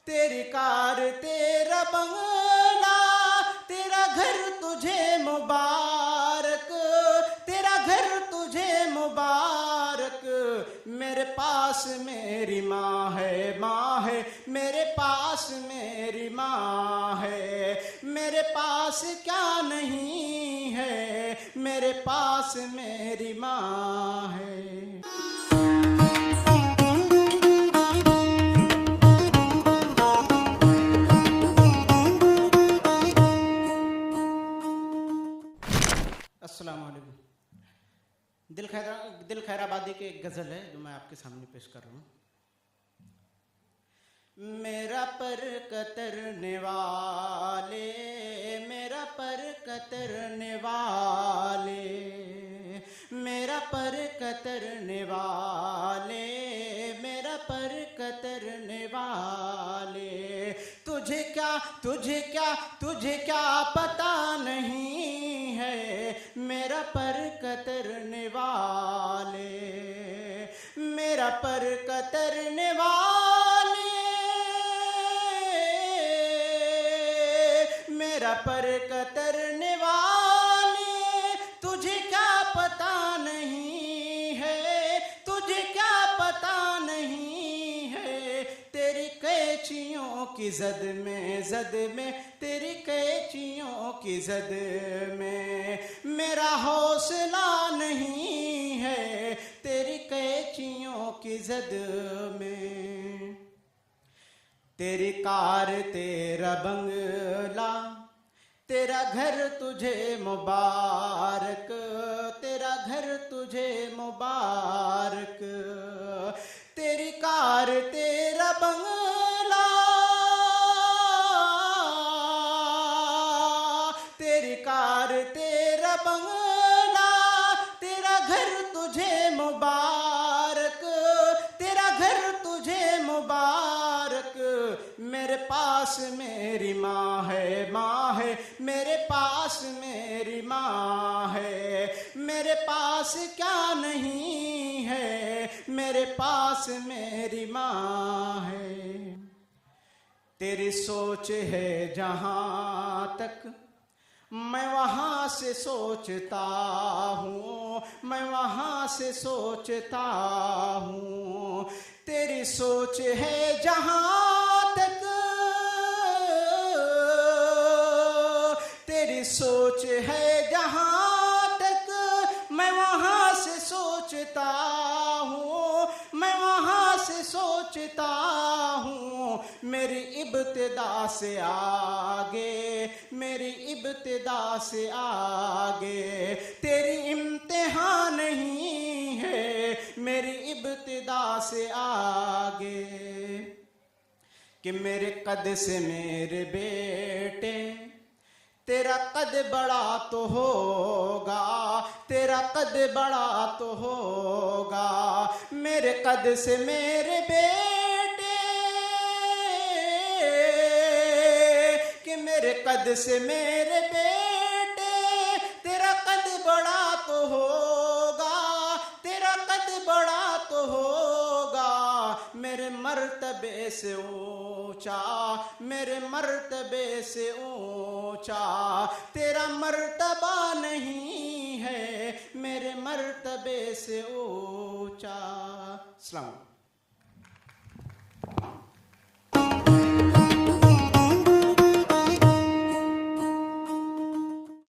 तेरी कार तेरा बंगला, तेरा घर तुझे मुबारक, तेरा घर तुझे मुबारक। मेरे पास मेरी माँ है, माँ है मेरे पास मेरी माँ है। मेरे पास क्या नहीं है, मेरे पास मेरी माँ है। अस्सलाम वालेकुम। दिल खैराबादी की एक गज़ल है जो मैं आपके सामने पेश कर रहा हूँ। मेरा पर कतरने वाले, मेरा पर कतरने वाले, मेरा पर कतरने वाले, मेरा पर कतरने वाले। तुझे क्या तुझे क्या तुझे क्या पता नहीं है, मेरा पर कतरने वाले, मेरा पर कतरने वाले, मेरा पर कतरने वाले। तुझे क्या पता नहीं है, तुझे क्या पता नहीं है, तेरी कैचियों की जद में, तेरी कैचियों की जद में मेरा हौसला नहीं है, तेरी कैचियों की जद में। तेरी कार तेरा बंगला, तेरा घर तुझे मुबारक, तेरा घर तुझे मुबारक। तेरी कार तेरा बंगला, तेरी कार तेरा बंगला, तेरा घर तुझे मुबारक, तेरा घर तुझे मुबारक। मेरे पास मेरी माँ है, माँ है मेरे पास मेरी माँ है। मेरे पास क्या नहीं है, मेरे पास मेरी माँ है। तेरी सोच है जहाँ तक मैं वहाँ से सोचता हूँ, मैं वहाँ से सोचता हूँ। तेरी सोच है जहाँ तक, तेरी सोच है जहाँ तक मैं वहाँ से सोचता हूँ, मैं वहाँ से सोचता हूँ। मेरी इब्तिदा से आगे, मेरी इब्तिदा से आगे तेरी इम्तिहान नहीं है, मेरी इब्तिदा से आगे। कि मेरे कद से मेरे बेटे, तेरा कद बड़ा तो होगा, तेरा कद बड़ा तो होगा। मेरे कद से मेरे बेटे, कि मेरे कद से मेरे बेटे, तेरा कद बड़ा तो होगा, तेरा कद बड़ा तो होगा। मेरे मर्तबे से ऊंचा, मेरे मर्तबे से ऊंचा तेरा मर्तबा नहीं है, मेरे मर्तबे से ऊंचा। अस्सलाम वालेकुम।